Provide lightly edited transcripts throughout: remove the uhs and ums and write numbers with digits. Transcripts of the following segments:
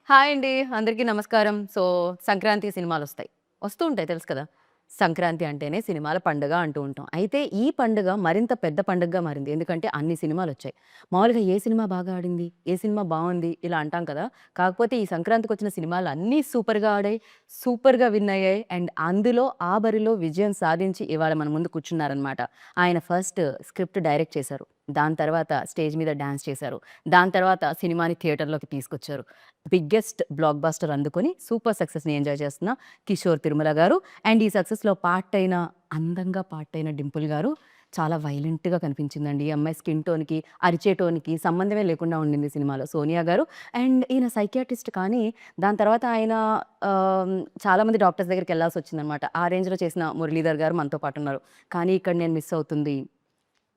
Hi అండి. అందరికీ నమస్కారం. సంక్రాంతి సినిమాలొస్తాయి. వస్తూ ఉంటాయి తెలుసు కదా! సంక్రాంతి అంటేనే సినిమాల పండుగ అంటూ ఉంటాం. అయితే ఈ పండుగ మరింత పెద్ద పండుగగా మారింది. ఎందుకంటే అన్ని సినిమాలొచ్చాయి. మామూలుగా ఏ సినిమా బాగా ఆడింది? ఏ సినిమా బావుంది? ఇలా అంటాం కదా! కాకపోతే ఈ సంక్రాంతికొచ్చిన సినిమాలన్నీ సూపర్‌గా ఆడాయి. సూపర్‌గా విన్ అయ్యాయి. అండ్ అందులో ఆ బరిలో విజయం సాధించి ఇవాళ మన ముందు కూర్చున్నారనమాట. ఆయన ఫస్ట్ స్క్రిప్ట్ డైరెక్ట్ చేశారు. దాని తర్వాత స్టేజ్ మీద డాన్స్ చేశారు. దాని తర్వాత సినిమాని థియేటర్‌లోకి తీసుకొచ్చారు. బిగ్గెస్ట్ బ్లాక్ బస్టర్ అందుకొని సూపర్ సక్సెస్‌ని ఎంజాయ్ చేస్తున్న కిషోర్ తిరుమల గారు. అండ్ ఈ సక్సెస్‌లో అందంగా పార్టయిన డింపుల్ గారు చాలా వైలెంట్‌గా కనిపించిందండి. ఈ అమ్మాయి స్కిన్ టోన్‌కి, అరిచే టోన్‌కి సంబంధమే లేకుండా ఉండింది సినిమాలో సోనియా గారు. అండ్ ఈయన సైకియాట్రిస్ట్ కానీ దాని తర్వాత ఆయన చాలామంది డాక్టర్స్ దగ్గరికెళ్ళాల్సొచ్చిందనమాట. ఆ రేంజ్‌లో చేసిన మురళీధర్ గారు మనతో పాటున్నారు. కానీ ఇక్కడ నేను మిస్ అవుతుంది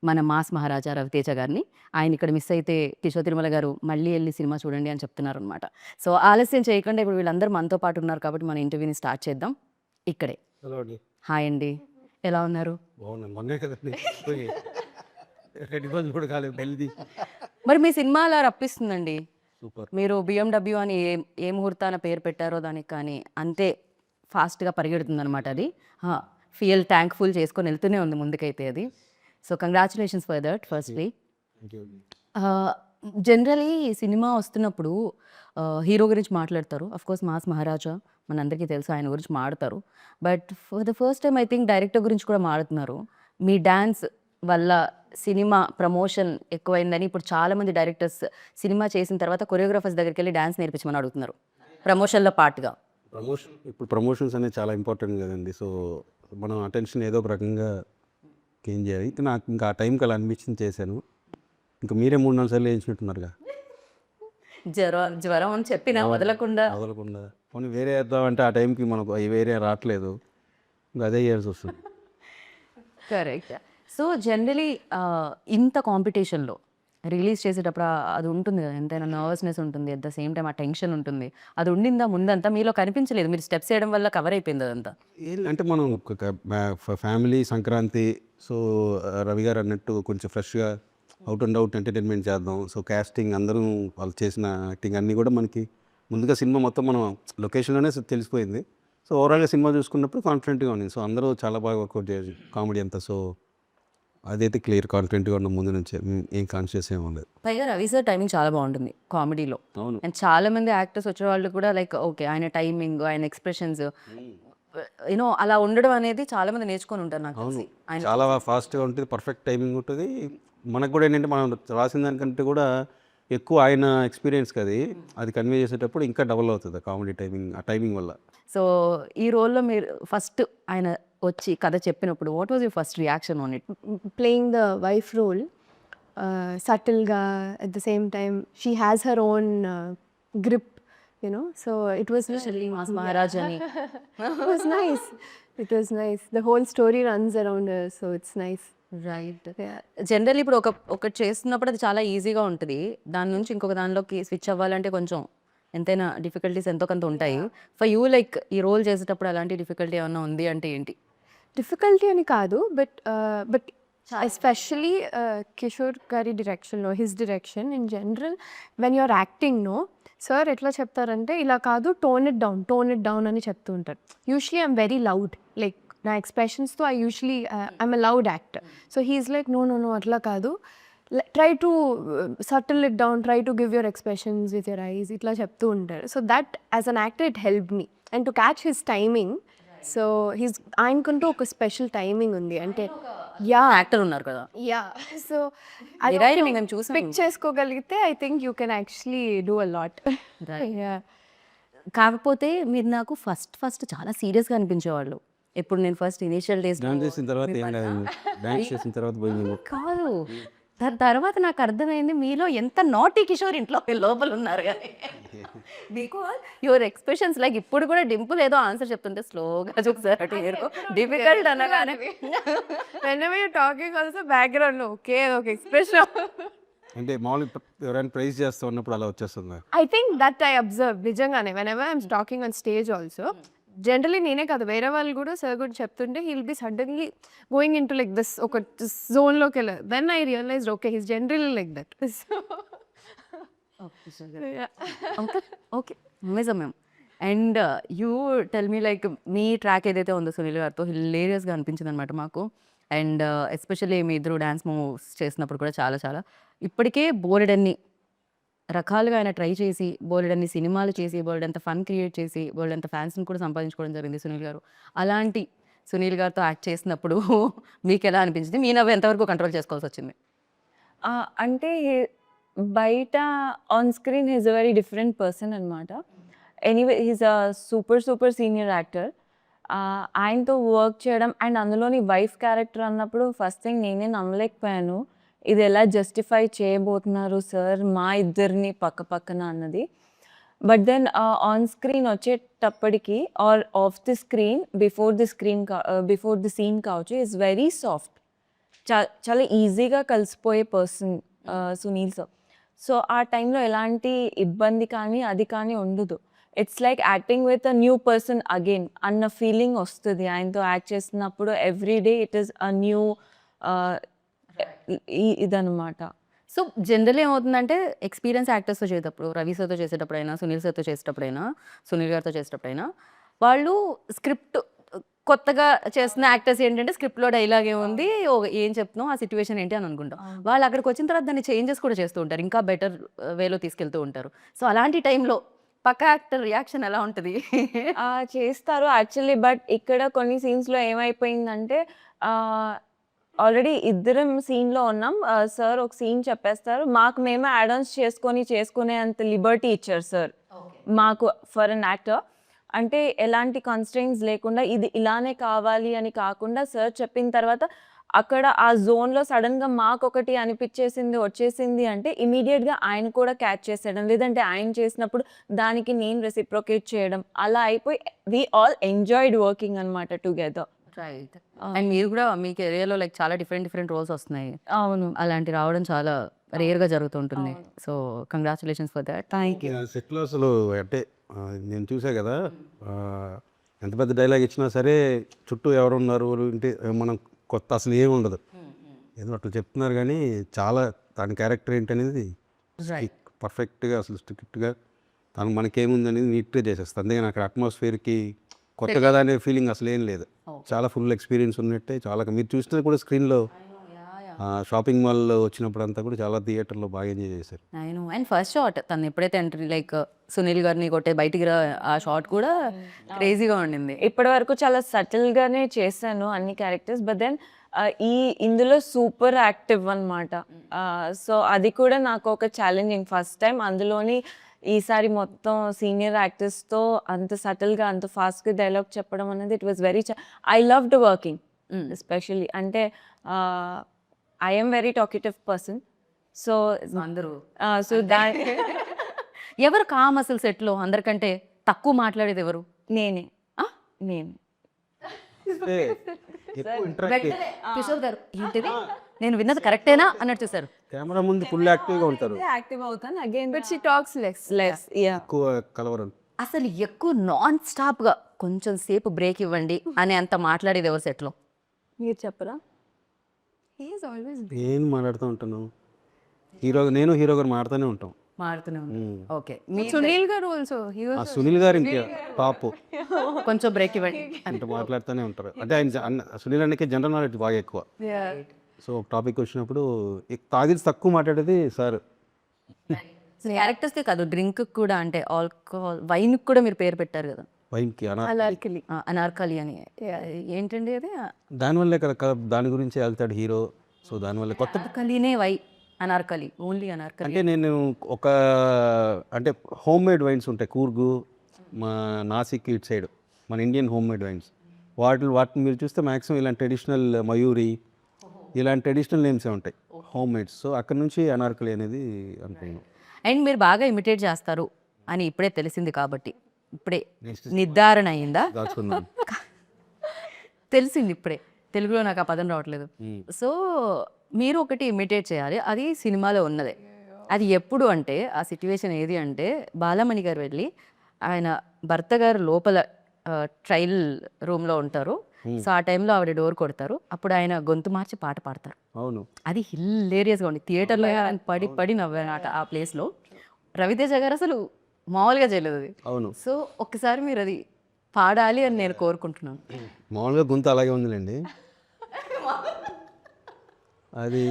మన మాస్ మహారాజా రవితేజ గారిని. ఆయనిక్కడ మిస్ అయితే కిషోర్ తిరుమల గారు మళ్ళీ ఎళ్లి సినిమా చూడండి అని చెప్తున్నారనమాట. ఆలస్యం చేయకుండా ఇప్పుడు వీళ్ళందరూ మనతో పాటు ఉన్నారు కాబట్టి మన ఇంటర్వ్యూని స్టార్ట్ చేద్దాం. ఇక్కడే. హలో అండి. హాయ్ అండి. ఎలా ఉన్నారు? బాగున్నాను. మొన్నే కదండీ పోయి 2 రోజులు కూడా కాలేదు పెళ్లిది. మరి మీ సినిమా అలా రప్పిస్తుందండి. సూపర్. మీరు బిఎండబ్ల్యూ అని ఏ ముహూర్తాన పేరు పెట్టారో దానికి కానీ అంతే ఫాస్ట్‌గా పరిగెడుతుందనమాట అది. ఆ! థాంక్‌ఫుల్ చేసుకొని ఎళ్తూనే ఉంది ముందుకైతే అది. Congratulations for that firstly. Thank you అండి. ఆహ్, జనరల్లీ సినిమా వస్తున్నప్పుడు హీరో గురించి మాట్లాడతారు. ఆఫ్‌కోర్స్ 'మాస్ మహారాజా' మనందరికీ తెలుసు ఆయన గురించి మాడతారు. But for the first time I think director గురించి కూడా మాడుతున్నారు. మీ డాన్స్ వల్ల సినిమా ప్రమోషన్ ఎక్కువైందని ఇప్పుడు చాలామంది డైరెక్టర్స్ సినిమా చేసిన తర్వాత కొరియోగ్రాఫర్స్ దగ్గరికెళ్ళి డాన్స్ నేర్పించమని అడుగుతున్నారు. ప్రమోషన్‌లో పార్ట్‌గా. ఇప్పుడు ప్రమోషన్స్ అనేవి చాలా ఇంపార్టెంట్ కదండీ. సో, మనం అటెన్షన్ ఏదో ఒక రకంగా గెయిన్ చేయాలి. నాకు ఇంకా ఆ టైంకి అలా అనిపించింది చేశాను. ఇంకా మీరే 3, 4 సార్లు ఏయించినట్టున్నారుగా. జ్వరం అని చెప్పినా వదలకుండా వదలకుండా. పోనీ వేరే ఏద్దామంటే ఆ టైంకి మనకు వేరే రావట్లేదు. ఇంకా అదే చేయాల్సొస్తుంది. కరెక్ట్. జనరలీ ఇంత కాంపిటీషన్‌లో రిలీజ్ చేసేటప్పుడు అది ఉంటుంది గదా! ఎంతైనా నర్వస్‌నెస్ ఉంటుంది. అట్ ద సేమ్ టైమ్ ఆ టెన్షన్ ఉంటుంది. అది ఉండిందా ముందంతా? మీలో కనిపించలేదు. మీరు స్టెప్స్ ఏయడం వల్ల కవర్ అయిపోయింది అదంతా. అంటే మనం ఒక ఫ్యామిలీ సంక్రాంతి. సో, రవి గారు అన్నట్టు కొంచెం ఫ్రెష్‌గా అవుట్ అండ్ అవుట్ ఎంటర్టైన్మెంట్ చేద్దాం. సో, కాస్టింగ్ అందరూ వాళ్ళు చేసిన యాక్టింగ్ అన్నీ కూడా మనకి ముందుగా సినిమా మొత్తం మనం లొకేషన్‌లోనే తెలిసిపోయింది. సో, ఓవరాల్‌గా సినిమా చూసుకున్నప్పుడు కాన్ఫిడెంట్‌గా ఉంది. సో, అందరూ చాలా బాగా వర్కౌట్ చేసి కామెడీ అంతా. సో, అదైతే క్లియర్ కాన్ఫిడెంట్‌గా ఉన్నాం ముందు నుంచే. ఏం కాన్షియస్ ఏమి ఉండదు. పైగా రవి సార్ టైమింగ్ చాలా బావుంటుంది కామెడీలో. అవును. అండ్ చాలామంది యాక్టర్స్ వచ్చేవాళ్ళు కూడా లైక్ ఓకే. ఆయన టైమింగ్, ఆయన ఎక్స్‌ప్రెషన్స్ అలా ఉండడం అనేది చాలామంది నేర్చుకొని ఉంటారు నాకు అవును. తెలిసి. ఆయన చాలా ఫాస్ట్‌గా ఉంటది. పర్ఫెక్ట్ టైమింగ్ ఉంటది. మనకు కూడా ఏంటంటే మనం రాసిన దానికంటే కూడా ఎక్కువ ఆయన ఎక్స్‌పీరియన్స్‌కి అది కన్వే చేసేటప్పుడు ఇంకా డబుల్ అవుతది కామెడీ టైమింగ్. ఆ టైమింగ్ వల్ల. సో, ఈ రోల్‌లో మీరు ఫస్ట్ ఆయన వచ్చి కథ చెప్పినప్పుడు what was your first reaction on it? Playing the wife role, subtle ga at the same time she has her own grip, so it was especially mass Maharaj అని. it was nice. It was nice. The whole story runs around her, so it's nice. Right. Yeah. Generally ఇప్పుడు ఒకటి చేస్తున్నప్పుడు అది చాలా ఈజీగా ఉంటది. దాని నుంచి ఇంకొక దానిలోకి స్విచ్ అవ్వాలంటే కొంచెం ఎంతైనా డిఫికల్టీస్ ఎంతో కొంత ఉంటాయి. ఫర్ యూ లైక్ ఈ రోల్ చేసేటప్పుడు అలాంటి డిఫికల్టీ ఏమన్నా ఉంది అంటే ఏంటి? Difficulty అని కాదు, but especially కిషోర్ గారి డైరెక్షన్లో his direction in general when you're acting sir ఎట్లా చెప్తారంటే ఇలా కాదు, టోన్ ఇట్ డౌన్ అని చెప్తూ ఉంటారు. Usually I'm very loud, like నా ఎక్స్ప్రెషన్స్తో I'm a loud actor. So he's like no అట్లా కాదు, try to subtle it down, try to give your expressions with your eyes, ఇట్లా చెప్తూ ఉంటారు. So that as an actor it help me and to catch his timing. So ఆయనకంటూ ఒక special timing ఉంది, అంటే actor ఉన్నారు కదా! సో విరాయిని మేము చూసాం. పిక్ చేసుకోగలిగితే I think you can actually do a lot. కాకపోతే మీరు నాకు ఫస్ట్ చాలా సీరియస్‌గా అనిపించేవాళ్ళు. ఎప్పుడు నేను ఫస్ట్ ఇనీషియల్ డేస్‌లో డాన్స్ చేసిన తర్వాత ఏం కాదండి. డాన్స్ చేసిన తర్వాత పోయింది. కాదు. దాని తర్వాత నాకు అర్థమైంది మీలో ఎంత నాటీ కిషోర్ ఇంట్లో లోపల ఉన్నారు గాని. బికాజ్ యువర్ ఎక్స్‌ప్రెషన్స్ లైక్ ఇప్పుడు కూడా డింపుల్ ఏదో ఆన్సర్ చెప్తుంటే స్లోగా చూసారు అటు ఇటు డిఫికల్ట్ అనగానే whenever you're talking also background లో ఒకే ఒక ఎక్స్ప్రెషన్. అంటే మామూలుగా ఎవరైనా ప్రైజ్ చేస్తూ ఉన్నప్పుడు అలా వచ్చేస్తుంది. I think that I observe నిజంగానే whenever I'm talking on stage also. Generally నేనే కాదు, వేరే వాళ్ళు కూడా సార్ కూడా చెప్తుంటే he'll be suddenly going in to like this ఒక జోన్లోకి వెళ్ళారు. Then I realized okay he's generally like that. Okay okay నిజమే. And you tell me like మీ ట్రాక్ ఏదైతే ఉందో సునీల్ గారితో హిలేరియస్గా అనిపించింది అనమాట మాకు. అండ్ ఎస్పెషల్లీ మీ ఇద్దరు డ్యాన్స్ మూవ్స్ చేసినప్పుడు కూడా చాలా చాలా ఇప్పటికే బోలెడన్ని రకాలుగా ఆయన ట్రై చేసి బోలెడన్ని సినిమాలు చేసి బోలెడంత ఫన్ క్రియేట్ చేసి బోలెడంత ఫ్యాన్స్ని కూడా సంపాదించుకోవడం జరిగింది సునీల్ గారు. అలాంటి సునీల్ గారితో యాక్ట్ చేసినప్పుడు మీకు ఎలా అనిపించింది? మీ నవ్వు ఎంతవరకు కంట్రోల్ చేసుకోవాల్సి వచ్చింది? అంటే బయట on screen he's a very different person అనమాట. Anyway he's a super senior actor. ఆయనతో వర్క్ చేయడం అండ్ అందులోని వైఫ్ క్యారెక్టర్ అన్నప్పుడు ఫస్ట్ థింగ్ నేనే నమ్మలేకపోయాను. ఇది ఎలా జస్టిఫై చేయబోతున్నారు సార్ మా ఇద్దరిని పక్క పక్కన అన్నది. బట్ దెన్ ఆన్ స్క్రీన్ వచ్చేటప్పటికి or off the screen before the scene కావచ్చు ఈజ్ వెరీ సాఫ్ట్. చాలా ఈజీగా కలిసిపోయే పర్సన్ సునీల్ సార్. సో ఆ టైంలో ఎలాంటి ఇబ్బంది కానీ అది కానీ ఉండదు. It's like acting with a new person again అన్న ఫీలింగ్ వస్తుంది ఆయనతో యాక్ట్ చేస్తున్నప్పుడు. Every day it is a new ఇదనమాట. సో జనరల్ ఏమవుతుందంటే ఎక్స్పీరియన్స్ యాక్టర్స్తో చేసేటప్పుడు రవి సార్తో చేసేటప్పుడైనా సునీల్ సార్తో చేసేటప్పుడైనా సునీల్ గారితో చేసేటప్పుడైనా వాళ్ళు స్క్రిప్ట్ కొత్తగా చేస్తున్న యాక్టర్స్ ఏంటంటే స్క్రిప్ట్లో డైలాగ్ ఏముంది ఏం చెప్తున్నావు ఆ సిచ్యువేషన్ ఏంటి అని అనుకుంటాం. వాళ్ళు అక్కడికి వచ్చిన తర్వాత దాన్ని చేంజెస్ కూడా చేస్తూ ఉంటారు, ఇంకా బెటర్ వేలో తీసుకెళ్తూ ఉంటారు. సో అలాంటి టైంలో పక్క యాక్టర్ రియాక్షన్ ఎలా ఉంటుంది? చేస్తారు యాక్చువల్లీ. బట్ ఇక్కడ కొన్ని సీన్స్లో ఏమైపోయిందంటే ఆల్రెడీ ఇద్దరం సీన్లో ఉన్నాం. సార్ ఒక సీన్ చెప్పేస్తారు, మాకు మేమే యాడ్ ఆన్స్ చేసుకునే అంత లిబర్టీ ఇచ్చారు సార్ మాకు ఫర్ అన్ యాక్టర్. అంటే ఎలాంటి కన్స్ట్రెయిన్స్ లేకుండా ఇది ఇలానే కావాలి అని కాకుండా సార్ చెప్పిన తర్వాత అక్కడ ఆ జోన్లో సడన్గా మాకు ఒకటి వచ్చేసింది అంటే ఇమీడియట్గా ఆయన కూడా క్యాచ్ చేసేయడం, లేదంటే ఆయన చేసినప్పుడు దానికి నేను రెసిప్రొకేట్ చేయడం, అలా అయిపోయి వి ఆల్ ఎంజాయ్డ్ వర్కింగ్ అనమాట టుగెదర్. రైట్. అండ్ మీరు కూడా మీ కెరియర్లో లైక్ చాలా డిఫరెంట్ రోల్స్ వస్తున్నాయి. అవును, అలాంటి రావడం చాలా రేర్గా జరుగుతుంటుంది. So congratulations for that. Thank you. సెట్లో అసలు అంటే నేను చూసా కదా, ఎంత పెద్ద డైలాగ్ ఇచ్చినా సరే చుట్టూ ఎవరున్నారు అంటే మనం కొత్త అసలు ఏమి ఉండదు, ఏదో అట్లా చెప్తున్నారు. కానీ చాలా దాని క్యారెక్టర్ ఏంటనేది పర్ఫెక్ట్గా అసలు స్ట్రిక్ట్గా తను మనకేముందనేది నీట్గా చేసేస్తుంది. అందుకని అక్కడ అట్మాస్ఫియర్కి కొత్త కదా అనే ఫీలింగ్ అసలు ఏం లేదు. చాలా ఫుల్ ఎక్స్పీరియన్స్ ఉన్నట్టే. చాలా మీరు చూస్తే కూడా స్క్రీన్లో షాపింగ్ మాల్లో వచ్చినప్పుడు అంతా కూడా చాలా థియేటర్లో బాగా ఎంజాయ్ చేశారు. నేను అండ్ ఫస్ట్ షాట్ తను ఎప్పుడైతే ఎంట్రీ లైక్ సునీల్ గారిని కొట్టే బయటికి ఆ షాట్ కూడా క్రేజీగా ఉండింది. ఇప్పటి వరకు చాలా సటిల్గానే చేశాను అన్ని క్యారెక్టర్స్. బట్ దెన్ ఇందులో సూపర్ యాక్టివ్ అనమాట. సో అది కూడా నాకు ఒక ఛాలెంజింగ్ ఫస్ట్ టైం. అందులోని ఈసారి మొత్తం సీనియర్ యాక్టర్స్తో అంత సటిల్గా అంత ఫాస్ట్గా డైలాగ్ చెప్పడం అనేది it was very I loved working especially. అంటే I am very talkative person. So అందరూ సో ఎవరు కామ్ అసలు సెట్లో అందరికంటే తక్కువ మాట్లాడేది ఎవరు? నేను కిషోర్ గారు ఏంటిది నేను విన్నది కరెక్టేనా అన్నట్టు చూసారు. కెమెరా ముందు ఫుల్ యాక్టివ్గా ఉంటారు, యాక్టివ్ అవుతాను again. But she talks less. ఎక్కువ కలవరం. అసలు ఎక్కువ నాన్ స్టాప్గా కొంచెం సేపు బ్రేక్ ఇవ్వండి అని అంత మాట్లాడేది ఎవరు సెట్లో? మీరు చెప్పరా? He is always ఏం మాట్లాడుతూ ఉంటాను, నేను హీరో గారు మాడుతూనే ఉంటాం. మారుతూనే okay. Sunil garu also. He ఆ was సునీల్ గారు ఇంకే పాపు కొంచెం బ్రేక్ ఇవ్వండి. అంటే మాట్లాడుతూనే ఉంటారు. అంటే ఆయన సునీల్ అన్నకే జనరల్ నాలెడ్జ్ బాగా ఎక్కువ. సో టాపిక్ వచ్చినప్పుడు తాగిది తక్కువ మాట్లాడేది సార్. క్యారెక్టర్స్కే కాదు డ్రింక్ కూడా, అంటే ఆల్కహాల్ వైన్ కూడా మీరు పేరు పెట్టారు కదా, వైన్కి Anarkali. అనార్కలి అని. ఏంటండి అది? దానివల్లే కదా దాని గురించి వెళ్తాడు హీరో. సో దానివల్ల కొత్త అనార్కలినే అనార్కలి, ఓన్లీ అనార్కలి. అంటే నేను ఒక అంటే హోమ్ మేడ్ వైన్స్ ఉంటాయి కూర్గు, మా నాసిక్ ఇటు సైడ్ మన ఇండియన్ హోమ్ మేడ్ వైన్స్. వాటిని మీరు చూస్తే మ్యాక్సిమం ఇలాంటి ట్రెడిషనల్ మయూరి ఇలాంటి ట్రెడిషనల్ నేమ్సే ఉంటాయి హోమ్ మేడ్స్. సో అక్కడ నుంచి అనార్కలి అనేది అనుకున్నాను. అండ్ మీరు బాగా ఇమిటేట్ చేస్తారు అని ఇప్పుడే తెలిసింది కాబట్టి ఇప్పుడే నిర్ధారణ అయిందా? దాచుకున్నాను. తెలిసింది ఇప్పుడే, తెలుగులో నాకు ఆ పదం రావట్లేదు. సో మీరు ఒకటి ఇమిటేట్ చేయాలి, అది సినిమాలో ఉన్నదే. అది ఎప్పుడు అంటే ఆ సిచ్యువేషన్ ఏది అంటే బాలమణి గారు వెళ్ళి ఆయన భర్త గారు లోపల ట్రయల్ రూమ్లో ఉంటారు. సో ఆ టైంలో ఆవిడ డోర్ కొడతారు, అప్పుడు ఆయన గొంతు మార్చి పాట పాడతారు. అవును, అది హిల్లేరియస్గా ఉంది. థియేటర్లో పడి నవ్వానట ఆ ప్లేస్లో. రవితేజ గారు అసలు మామూలుగా చేయలేదు అది. అవును. సో ఒక్కసారి మీరు అది పాడాలి అని నేను కోరుకుంటున్నాను. మామూలుగా గొంతు అలాగే ఉందిలేండి. అది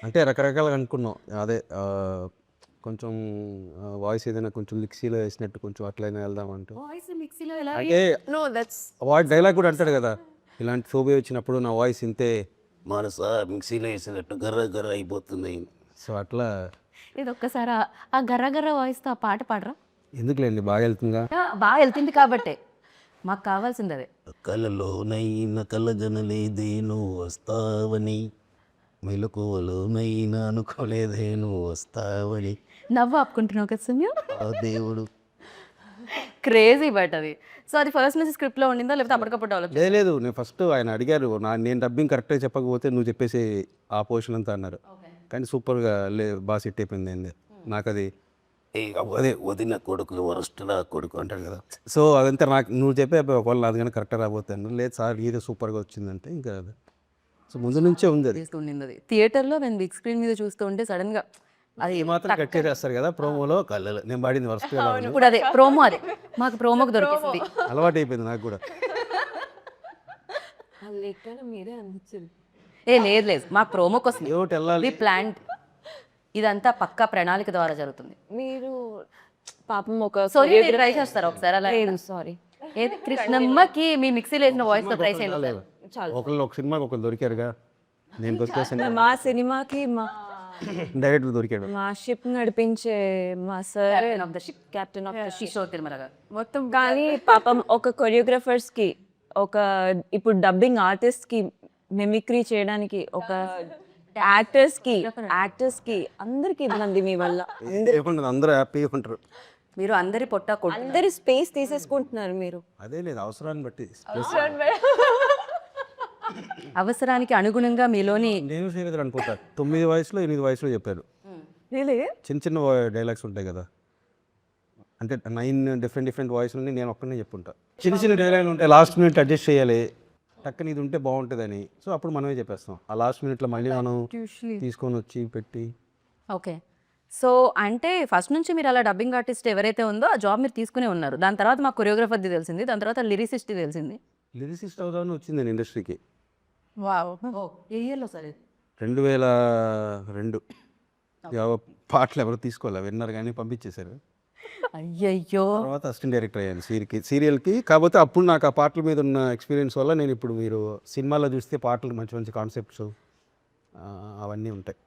అంటే రకరకాలుగా అనుకున్నాం. అదే కొంచెం వాయిస్ ఏదైనా కొంచెం లిక్సీలో వేసినట్టు కొంచెం అట్లయినా వెళ్దామంటూ. వాయిస్ మిక్సీలో ఎలా అంటే No, that's వాయిస్ డైలాగ్ కూడా అంటాడు కదా, ఇలాంటి ఫోబియా వచ్చినప్పుడు నా వాయిస్ ఇంతే మనస మిక్సీలో వేసినట్టు గర్ర గర్ర అయిపోతుంది. సో అట్లా ఇది ఒక్కసారి ఆ గర్ర గర్ర వాయిస్తో ఆ పాట పాడరా? ఎందుకులేండి, బాగా వెళ్తుందా. బాగా వెళ్తుంది కాబట్టే మాకు కావాల్సింది అదే. కలలోనైనా కలగనలేదే నువ్వు వస్తావని, మెలకువలోనైనా అనుకోలేదే నువ్వు వస్తావని, నవ్వు ఆపుకుంటున్నావు కదా సుమ్యం. ఆ దేవుడు. క్రేజీ బట్ అది. సో అది ఫస్ట్ నుంచి స్క్రిప్ట్లో ఉండిందా లేకపోతే అప్పటికప్పుడు డెవలప్? లేదు నేను ఫస్ట్ ఆయన అడిగారు, నేను డబ్బింగ్ కరెక్ట్గా చెప్పకపోతే నువ్వు చెప్పేసి ఆ పోర్షన్ అంతా అన్నారు. కానీ సూపర్గా బాగా సెట్ అయిపోయింది. నాకు అది అదే వదిన కొడుకు వరస్టులా కొడుకు అంటారు కదా, సో అదంతా నాకు నువ్వు చెప్పే ఒకవేళ నాది కానీ కరెక్ట్గా రాబోతాను. లేదు సార్ ఇది సూపర్గా వచ్చిందంటే ఇంకా అది. సో ముందు నుంచే ఉంది అది. ఉండింది అది. థియేటర్లో నేను బిగ్ స్క్రీన్ మీద చూస్తూ ఉంటే సడన్గా అది ఈ మాత్రం కట్ చేసేస్తారు కదా ప్రోమోలో, కళ్ళలో నేను పాడింది వరస్ట్గా ఇప్పుడు అదే ప్రోమో, అదే మాకు ప్రోమోకి దొరికింది. అలవాటు అయిపోయింది నాకు కూడా. మీరే అనిపించింది. లేదు లేదు, మాకు ప్రోమోకి వస్తుంది. ఏమిటి వెళ్ళాలి. ఇది ప్లాంట్, ఇదంతా పక్కా ప్రణాళిక ద్వారా జరుగుతుంది. మీరు పాపం ఒక సారీ ట్రై చేస్తారా ఒకసారి అలా? లేదు సారీ. ఏది కృష్ణమ్మకి మీ మిక్సీలో వేసిన వాయిస్తో ట్రై చేయండి. ఒకళ్ళు ఒక సినిమాకి ఒకళ్ళు దొరికారుగా, నేను వచ్చేసాను. మా సినిమాకి మా డైరెక్టర్ దొరికాడు. మా షిప్ నడిపించే మా sir of the ship, captain of the ship. Kishore Tirumala గారు. మొత్తం కానీ పాపం ఒక కొరియోగ్రాఫర్స్కి, ఒక ఇప్పుడు డబ్బింగ్ ఆర్టిస్ట్కి మిమిక్రీ చేయడానికి, ఒక యాక్టర్స్కి అందరికి ఇబ్బంది మీ వల్ల. అందరూ హ్యాపీగా ఉంటారు. మీరు అందరి పొట్ట కొట్టు. అందరి స్పేస్ తీసేసుకుంటున్నారు మీరు. అదే లేదు, అవసరాన్ని బట్టి. అవసరానికి అనుగుణంగా మీలోని నేను చేయలేదు అనుకుంటా. 9 వయసులో 8 వయసులో చెప్పారు. చిన్న చిన్న డైలాగ్స్ ఉంటాయి కదా, అంటే 9 డిఫరెంట్ వాయిస్లని నేను ఒక్కనే చెప్పుంటా. చిన్న చిన్న డైలాగ్లు ఉంటాయి, లాస్ట్ మినిట్ అడ్జస్ట్ చేయాలి, టక్కని ఇది ఉంటే బాగుంటుందని. సో అప్పుడు మనమే చెప్పేస్తాం. ఆ లాస్ట్ మినిట్లో మళ్ళీ మనం తీసుకొని వచ్చి పెట్టి. ఓకే. సో అంటే ఫస్ట్ నుంచి మీరు అలా డబ్బింగ్ ఆర్టిస్ట్ ఎవరైతే ఉందో ఆ జాబ్ మీరు తీసుకునే ఉన్నారు. దాని తర్వాత మాకు కొరియోగ్రాఫర్ది తెలిసింది, దాని తర్వాత లిరిసిస్ట్ తెలిసింది. లిరిసిస్ట్ అవుదామని వచ్చింది ఇండస్ట్రీకి. wow. ఏ ఇయర్లో సార్? 2002. పాటలు ఎవరు తీసుకోవాలి, విన్నారు కానీ పంపించేశారు. అయ్యయ్యో. తర్వాత అసిస్టెంట్ డైరెక్టర్ అయ్యాను సీరియల్కి. కాకపోతే అప్పుడు నాకు ఆ పాటల మీద ఉన్న ఎక్స్పీరియన్స్ వల్ల నేను ఇప్పుడు మీరు సినిమాలో చూస్తే పాటలు మంచి మంచి కాన్సెప్ట్స్ అవన్నీ ఉంటాయి.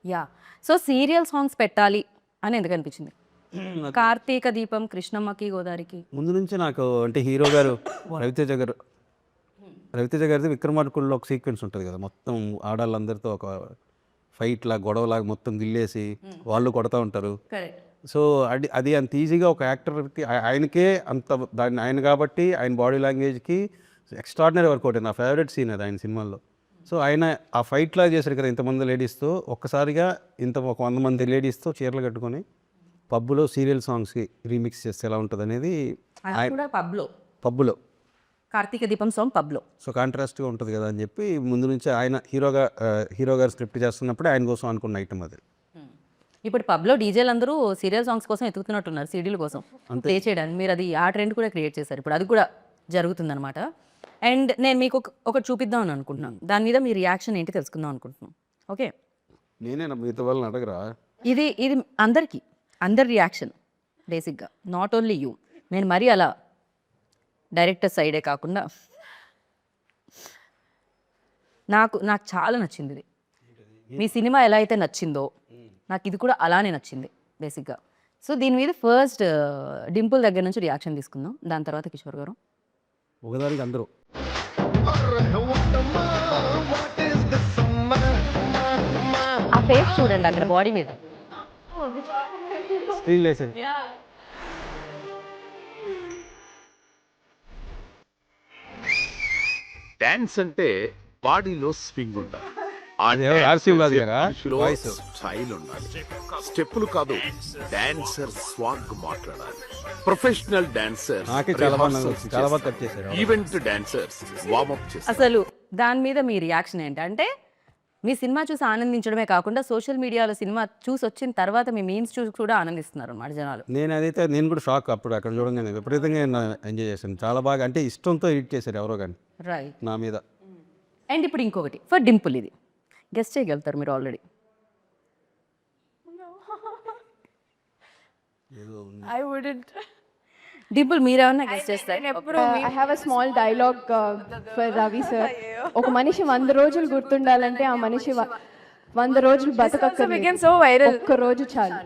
యా. సో సీరియల్ సాంగ్స్ పెట్టాలి అని ఎందుకు అనిపించింది? కార్తీక దీపం, కృష్ణమ్మకి, గోదావరికి ముందు నుంచి నాకు అంటే హీరో గారు రవితేజ గారిది విక్రమార్కుల్లో ఒక సీక్వెన్స్ ఉంటుంది కదా, మొత్తం ఆడాళ్ళందరితో ఒక ఫైట్ లాగా గొడవలాగా మొత్తం గిల్లేసి వాళ్ళు కొడతా ఉంటారు. సో అది అంత ఈజీగా ఒక యాక్టర్కి ఆయనకే అంత దాన్ని ఆయన కాబట్టి ఆయన బాడీ లాంగ్వేజ్కి ఎక్స్ట్రాడినరీ వర్కౌట్. నా ఫేవరెట్ సీన్ అది ఆయన సినిమాల్లో. సో ఆయన ఆ ఫైట్ లాగా చేశారు కదా, ఇంతమంది లేడీస్తో ఒక్కసారిగా ఒక 100 మంది లేడీస్తో చీరలు కట్టుకొని పబ్బులో సీరియల్ సాంగ్స్కి రీమిక్స్ చేస్తే ఎలా ఉంటుంది అనేది పబ్బులో కార్తీక దీపం సాంగ్ పబ్లో. సో కాంట్రాస్ట్గా ఉంటుంది కదా అని చెప్పి ముందు నుంచి ఆయన హీరో గారు స్క్రిప్ట్ చేస్తున్నప్పుడే ఆయన కోసం అనుకున్న ఐటమ్ అది. ఇప్పుడు పబ్లో డీజేలు అందరూ సీరియల్ సాంగ్స్ కోసం ఎత్తుకుతున్నట్టున్నారు, సీడీల కోసం ప్లే చేయడానికి. మీరు అది ఆ ట్రెండ్ కూడా క్రియేట్ చేశారు, ఇప్పుడు అది కూడా జరుగుతుందన్నమాట. అండ్ నేను మీకు ఒకటి చూపిద్దాం అని అనుకుంటున్నాను, దాని మీద మీ రియాక్షన్ ఏంటి తెలుసుకుందాం అనుకుంటున్నాను. ఓకే, నేనే మిగతా వాళ్ళని అడగరా? ఇది అందరి రియాక్షన్ బేసిక్గా, నాట్ ఓన్లీ యూ. నేను మరీ అలా డైరెక్టర్ సైడే కాకుండా నాకు చాలా నచ్చింది ఇది. మీ సినిమా ఎలా అయితే నచ్చిందో నాకు ఇది కూడా అలానే నచ్చింది బేసిక్గా. సో దీని మీద ఫస్ట్ డింపుల్ దగ్గర నుంచి రియాక్షన్ తీసుకుందాం, దాని తర్వాత కిషోర్ గారు. ఒకదానికి అందరూ ఆ ఫేస్ చూడండి అక్కడ బాడీ మీద. స్క్రీన్ లేసేది. డాన్స్ అంటే బాడీలో స్వింగ్ ఉండాలి, స్టైల్ ఉండాలి. స్టెప్పులు కాదు, డాన్సర్ స్వాగ్ మాట్లాడాలి. Professional dancer, event dancers warm up చేస్తారు. అసలు దాని మీద మీ రియాక్షన్ ఏంటంటే మీ సినిమా చూసి ఆనందించడమే కాకుండా సోషల్ మీడియాలో సినిమా చూసి వచ్చిన తర్వాత మీ మీమ్స్ చూసి కూడా ఆనందిస్తున్నారు అన్నమాట జనాలు. నేను కూడా షాక్ అప్పుడు అక్కడ చూడంగానే విపరీతంగా ఎంజాయ్ చేశాను. చాలా బాగా అంటే ఇష్టంతో ఎడిట్ చేశారు ఎవరో కానీ రైట్. నా మీద. అండ్ ఇప్పుడు ఇంకొకటి ఫర్ డింపుల్, ఇది గెస్ట్ చేయగలుగుతారు మీరు ఆల్రెడీ. I wouldn't. డింపుల్ మీరేమన్నా గెస్ట్ చేస్తారు? I have a small dialogue for Ravi sir. ఒక మనిషి 100 రోజులు గుర్తుండాలంటే ఆ మనిషి 100 రోజులు బతకక్కర్లేదు. so viral. ఒక్క రోజు చాలు.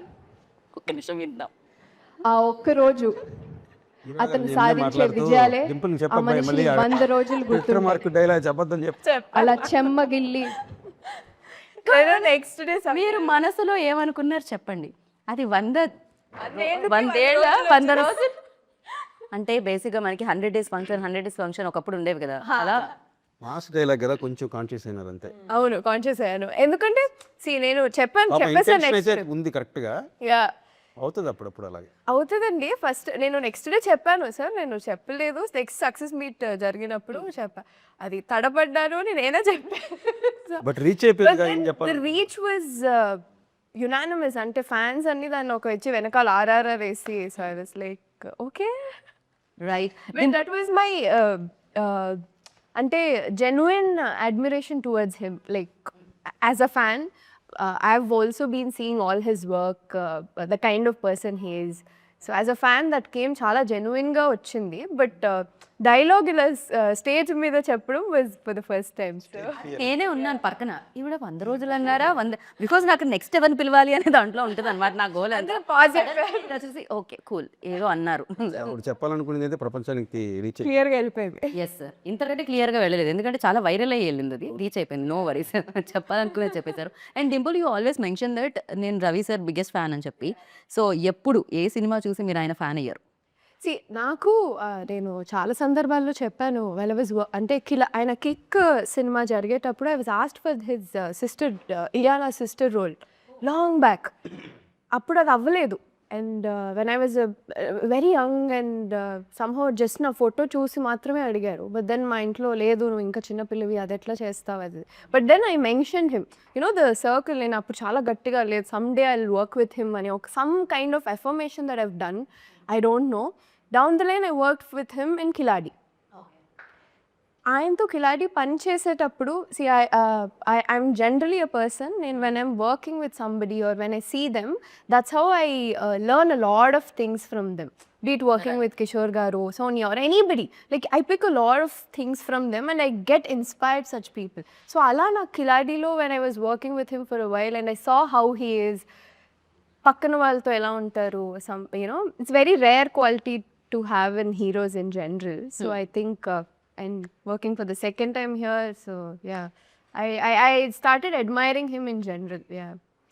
ఒక్క నిమిషం విందాం. ఆ ఒక్క రోజు అతను సాధించే విజయాలే ఆ మనిషి 100 రోజులు గుర్తుంటాయి. డైలాగ్ చెప్పొద్దని చెప్తే అలా చెమ్మగిల్లి నెక్స్ట్ డే మీరు మనసులో ఏమనుకున్నారు చెప్పండి. అది 100 రోజులు అంటే బేసిక్గా మనకి 100 days ఫంక్షన్ ఒకప్పుడు ఉండేవి కదా, అలా మాస్ డైలాగ్ కదా, కొంచెం కాన్షియస్ అయినారు అంతే. అవును కాన్షియస్ అయ్యాను. ఎందుకంటే నేను చెప్పేసాను అయితే ఉంది కరెక్ట్గా అవుతుంది అప్పుడప్పుడు అలాగే అవుతుందండి. ఫస్ట్ నేను నెక్స్ట్ డే చెప్పాను సార్, నేను చెప్పలేదు. నెక్స్ట్ సక్సెస్ మీట్ జరిగినప్పుడు చెప్పా, అది తడబడ్డాను నేనేనా చెప్పాను. బట్ రీచ్ అయిపోయింది ఏం చెప్పాలి. రీచ్ వాజ్ యునానిమస్, అంటే ఫ్యాన్స్ అన్ని దాన్ని ఒక వచ్చి వెనకాల ఆర్ఆర్ఆర్ వేసి, so I was like okay right. That was my అంటే genuine admiration towards him. Like as a fan I've also been seeing all his work, the kind of person he is. So as a fan that came చాలా జెన్యున్గా వచ్చింది. But dialogue ఇలా stage మీద చెప్పడం was for the first time. నేనే ఉన్నాను పక్కన, ఈవిడ 100 రోజులు అన్నారా, 100 బికాజ్ నాకు నెక్స్ట్ ఎవరిని పిలవాలి అనే దాంట్లో ఉంటుంది అనమాట నా గోల్. అంతా చూసి ఓకే కూల్ ఏదో అన్నారు. ఇప్పుడు చెప్పాలనుకునేది అయితే ప్రపంచానికి రీచ్ క్లియర్గా వెళ్ళిపోయింది. ఎస్ సార్, ఇంతకంటే క్లియర్గా వెళ్ళలేదు ఎందుకంటే చాలా వైరల్ అయ్యి వెళ్ళింది, అది రీచ్ అయిపోయింది. నో వరీస్, చెప్పాలనుకునేది చెప్పేశారు. And Dimple you always mention that నేను రవి సార్ బిగ్గెస్ట్ ఫ్యాన్ అని చెప్పి. సో ఎప్పుడు ఏ సినిమా చూసి మీరు ఆయన ఫ్యాన్ అయ్యారు? నాకు నేను చాలా సందర్భాల్లో చెప్పాను, వెల్ వాజ్ అంటే ఆయన కిక్ సినిమా జరిగేటప్పుడు I was asked for his sister Ileana sister role long back. అప్పుడు అది అవ్వలేదు. And when I was very young and somehow just నా ఫోటో చూసి మాత్రమే అడిగారు. బట్ దెన్ మా ఇంట్లో లేదు, నువ్వు ఇంకా చిన్నపిల్లవి, అది ఎట్లా చేస్తావు అది. But then I mention him, you know the circle. నేను అప్పుడు చాలా గట్టిగా లేదు, some day I will work with him అని ఒక some kind of affirmation that I've done. I don't know. Down the line, I worked with him in Kiladi. ఆయనతో కిలాడి పని చేసేటప్పుడు I'm generally a person, and when I'm working with somebody or when I see them, that's how I learn a lot of things from them. Be it working with Kishore Garu, Sonia or anybody. Like I pick a lot of things from them and I get inspired such people. So ala na Kiladilo, when I was working with him for a while and I saw how he is, పక్కన వాళ్ళతో ఎలా ఉంటారు, some you know it's very rare quality to have in heroes in general. So I think and working for the second time here, so yeah I started admiring him in general. Yeah